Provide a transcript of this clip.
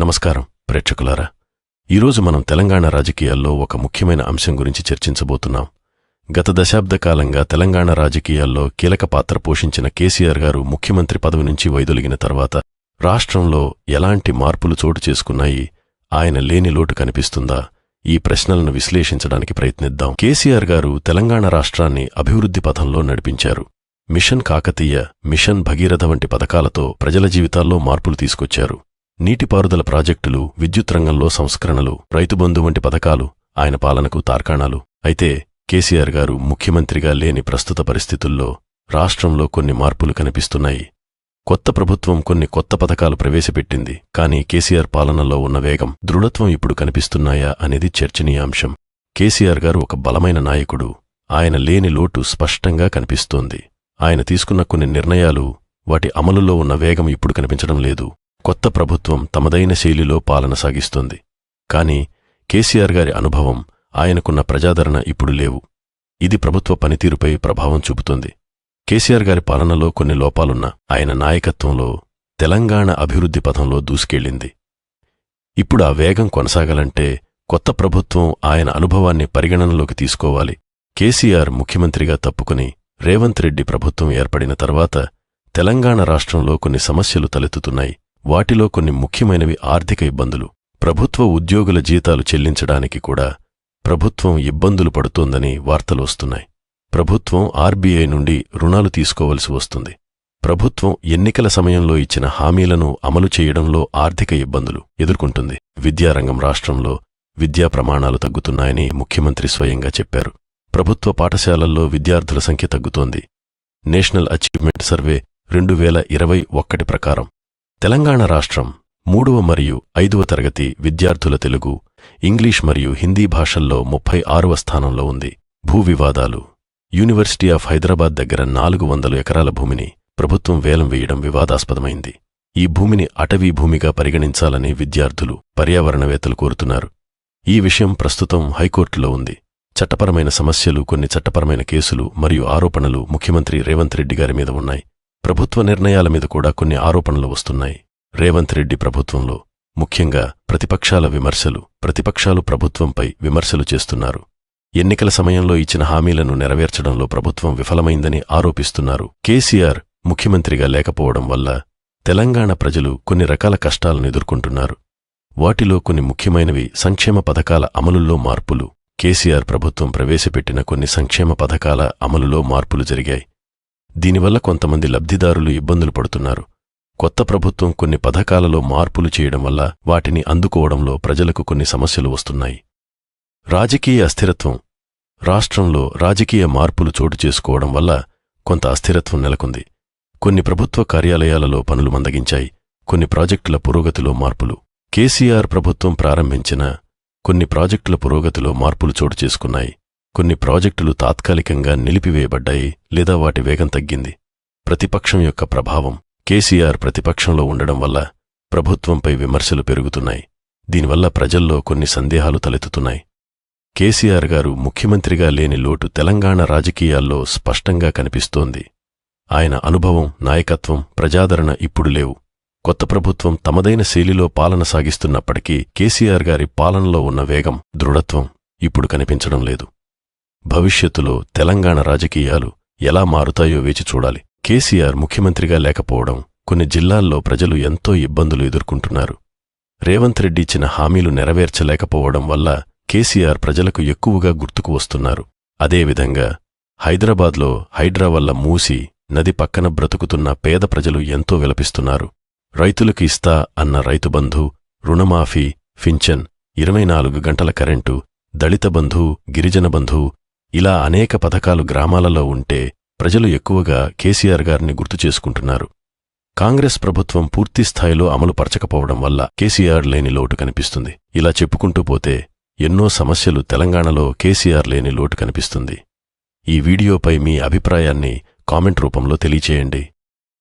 నమస్కారం ప్రేక్షకులారా. ఈరోజు మనం తెలంగాణ రాజకీయాల్లో ఒక ముఖ్యమైన అంశం గురించి చర్చించబోతున్నాం. గత దశాబ్ద కాలంగా తెలంగాణ రాజకీయాల్లో కీలక పాత్ర పోషించిన కేసీఆర్ గారు ముఖ్యమంత్రి పదవి నుంచి వైదొలిగిన తర్వాత రాష్ట్రంలో ఎలాంటి మార్పులు చోటు చేసుకున్నాయి, ఆయన లేని లోటు కనిపిస్తుందా? ఈ ప్రశ్నలను విశ్లేషించడానికి ప్రయత్నిద్దాం. కేసీఆర్ గారు తెలంగాణ రాష్ట్రాన్ని అభివృద్ధి పథంలో నడిపించారు. మిషన్ కాకతీయ, మిషన్ భగీరథ వంటి పథకాలతో ప్రజల జీవితాల్లో మార్పులు తీసుకొచ్చారు. నీటిపారుదల ప్రాజెక్టులు, విద్యుత్ రంగంలో సంస్కరణలు, రైతుబంధు వంటి పథకాలు ఆయన పాలనకు తార్కాణాలు. అయితే కేసీఆర్ గారు ముఖ్యమంత్రిగా లేని ప్రస్తుత పరిస్థితుల్లో రాష్ట్రంలో కొన్ని మార్పులు కనిపిస్తున్నాయి. కొత్త ప్రభుత్వం కొన్ని కొత్త పథకాలు ప్రవేశపెట్టింది. కానీ కేసీఆర్ పాలనలో ఉన్న వేగం, దృఢత్వం ఇప్పుడు కనిపిస్తున్నాయా అనేది చర్చనీయాంశం. కేసీఆర్ గారు ఒక బలమైన నాయకుడు. ఆయన లేని లోటు స్పష్టంగా కనిపిస్తోంది. ఆయన తీసుకున్న కొన్ని నిర్ణయాలు, వాటి అమలులో ఉన్న వేగం ఇప్పుడు కనిపించడం లేదు. కొత్త ప్రభుత్వం తమదైన శైలిలో పాలన సాగిస్తోంది. కాని కేసీఆర్ గారి అనుభవం, ఆయనకున్న ప్రజాదరణ ఇప్పుడు లేవు. ఇది ప్రభుత్వ పనితీరుపై ప్రభావం చూపుతోంది. కేసీఆర్ గారి పాలనలో కొన్ని లోపాలున్నా ఆయన నాయకత్వంలో తెలంగాణ అభివృద్ధి పథంలో దూసుకెళ్లింది. ఇప్పుడు ఆ వేగం కొనసాగాలంటే కొత్త ప్రభుత్వం ఆయన అనుభవాన్ని పరిగణనలోకి తీసుకోవాలి. కేసీఆర్ ముఖ్యమంత్రిగా తప్పుకుని రేవంత్ రెడ్డి ప్రభుత్వం ఏర్పడిన తర్వాత తెలంగాణ రాష్ట్రంలో కొన్ని సమస్యలు తలెత్తుతున్నాయి. వాటిలో కొన్ని ముఖ్యమైనవి ఆర్థిక ఇబ్బందులు. ప్రభుత్వ ఉద్యోగుల జీతాలు చెల్లించడానికి కూడా ప్రభుత్వం ఇబ్బందులు పడుతోందని వార్తలు వస్తున్నాయి. ప్రభుత్వం ఆర్బీఐ నుండి రుణాలు తీసుకోవలసి వస్తుంది. ప్రభుత్వం ఎన్నికల సమయంలో ఇచ్చిన హామీలను అమలు చేయడంలో ఆర్థిక ఇబ్బందులు ఎదుర్కొంటుంది. విద్యారంగం, రాష్ట్రంలో విద్యా ప్రమాణాలు తగ్గుతున్నాయని ముఖ్యమంత్రి స్వయంగా చెప్పారు. ప్రభుత్వ పాఠశాలల్లో విద్యార్థుల సంఖ్య తగ్గుతోంది. నేషనల్ అచీవ్మెంట్ సర్వే 2021 ప్రకారం తెలంగాణ రాష్ట్రం 3వ మరియు 5వ తరగతి విద్యార్థుల తెలుగు, ఇంగ్లీష్ మరియు హిందీ భాషల్లో 36వ స్థానంలో ఉంది. భూ వివాదాలు. యూనివర్సిటీ ఆఫ్ హైదరాబాద్ దగ్గర 400 ఎకరాల భూమిని ప్రభుత్వం వేలం వేయడం వివాదాస్పదమైంది. ఈ భూమిని అటవీ భూమిగా పరిగణించాలని విద్యార్థులు, పర్యావరణవేత్తలు కోరుతున్నారు. ఈ విషయం ప్రస్తుతం హైకోర్టులో ఉంది. చట్టపరమైన సమస్యలు, కొన్ని చట్టపరమైన కేసులు మరియు ఆరోపణలు ముఖ్యమంత్రి రేవంత్ రెడ్డి గారి మీద ఉన్నాయి. ప్రభుత్వ నిర్ణయాల మీద కూడా కొన్ని ఆరోపణలు వస్తున్నాయి. రేవంత్ రెడ్డి ప్రభుత్వంలో ముఖ్యంగా ప్రతిపక్షాల విమర్శలు. ప్రతిపక్షాలు ప్రభుత్వంపై విమర్శలు చేస్తున్నారు. ఎన్నికల సమయంలో ఇచ్చిన హామీలను నెరవేర్చడంలో ప్రభుత్వం విఫలమైందని ఆరోపిస్తున్నారు. కేసీఆర్ ముఖ్యమంత్రిగా లేకపోవడం వల్ల తెలంగాణ ప్రజలు కొన్ని రకాల కష్టాలను ఎదుర్కొంటున్నారు. వాటిలో కొన్ని ముఖ్యమైనవి సంక్షేమ పథకాల అమలులో మార్పులు. కేసీఆర్ ప్రభుత్వం ప్రవేశపెట్టిన కొన్ని సంక్షేమ పథకాల అమలులో మార్పులు జరిగాయి. దీనివల్ల కొంతమంది లబ్ధిదారులు ఇబ్బందులు పడుతున్నారు. కొత్త ప్రభుత్వం కొన్ని పథకాలలో మార్పులు చేయడం వల్ల వాటిని అందుకోవడంలో ప్రజలకు కొన్ని సమస్యలు వస్తున్నాయి. రాజకీయ అస్థిరత్వం. రాష్ట్రంలో రాజకీయ మార్పులు చోటు చేసుకోవడం వల్ల కొంత అస్థిరత్వం నెలకొంది. కొన్ని ప్రభుత్వ కార్యాలయాలలో పనులు మందగించాయి. కొన్ని ప్రాజెక్టుల పురోగతిలో మార్పులు. కేసీఆర్ ప్రభుత్వం ప్రారంభించిన కొన్ని ప్రాజెక్టుల పురోగతిలో మార్పులు చోటు చేసుకున్నాయి. కొన్ని ప్రాజెక్టులు తాత్కాలికంగా నిలిపివేయబడ్డాయి లేదా వాటి వేగం తగ్గింది. ప్రతిపక్షం యొక్క ప్రభావం. కేసీఆర్ ప్రతిపక్షంలో ఉండడం వల్ల ప్రభుత్వంపై విమర్శలు పెరుగుతున్నాయి. దీనివల్ల ప్రజల్లో కొన్ని సందేహాలు తలెత్తుతున్నాయి. కేసీఆర్ గారు ముఖ్యమంత్రిగా లేని లోటు తెలంగాణ రాజకీయాల్లో స్పష్టంగా కనిపిస్తోంది. ఆయన అనుభవం, నాయకత్వం, ప్రజాదరణ ఇప్పుడు లేవు. కొత్త ప్రభుత్వం తమదైన శైలిలో పాలన సాగిస్తున్నప్పటికీ కేసీఆర్ గారి పాలనలో ఉన్న వేగం, దృఢత్వం ఇప్పుడు కనిపించడం లేదు. భవిష్యత్తులో తెలంగాణ రాజకీయాలు ఎలా మారుతాయో వేచి చూడాలి. కేసీఆర్ ముఖ్యమంత్రిగా లేకపోవడం, కొన్ని జిల్లాల్లో ప్రజలు ఎంతో ఇబ్బందులు ఎదుర్కొంటున్నారు. రేవంత్ రెడ్డి ఇచ్చిన హామీలు నెరవేర్చలేకపోవడం వల్ల కేసీఆర్ ప్రజలకు ఎక్కువగా గుర్తుకు వస్తున్నారు. అదేవిధంగా హైదరాబాద్లో హైడ్రా వల్ల మూసి నది పక్కన బ్రతుకుతున్న పేద ప్రజలు ఎంతో విలపిస్తున్నారు. రైతులకు ఇస్తా అన్న రైతుబంధు, రుణమాఫీ, పింఛన్, 24 గంటల కరెంటు, దళిత బంధు, గిరిజన బంధు, ఇలా అనేక పథకాలు గ్రామాలలో ఉంటే ప్రజలు ఎక్కువగా కేసీఆర్ గారిని గుర్తు చేసుకుంటున్నారు. కాంగ్రెస్ ప్రభుత్వం పూర్తిస్థాయిలో అమలు పరచకపోవడం వల్ల కేసీఆర్ లేని లోటు కనిపిస్తుంది. ఇలా చెప్పుకుంటూ పోతే ఎన్నో సమస్యలు తెలంగాణలో కేసీఆర్ లేని లోటు కనిపిస్తుంది. ఈ వీడియోపై మీ అభిప్రాయాన్ని కామెంట్ రూపంలో తెలియచేయండి.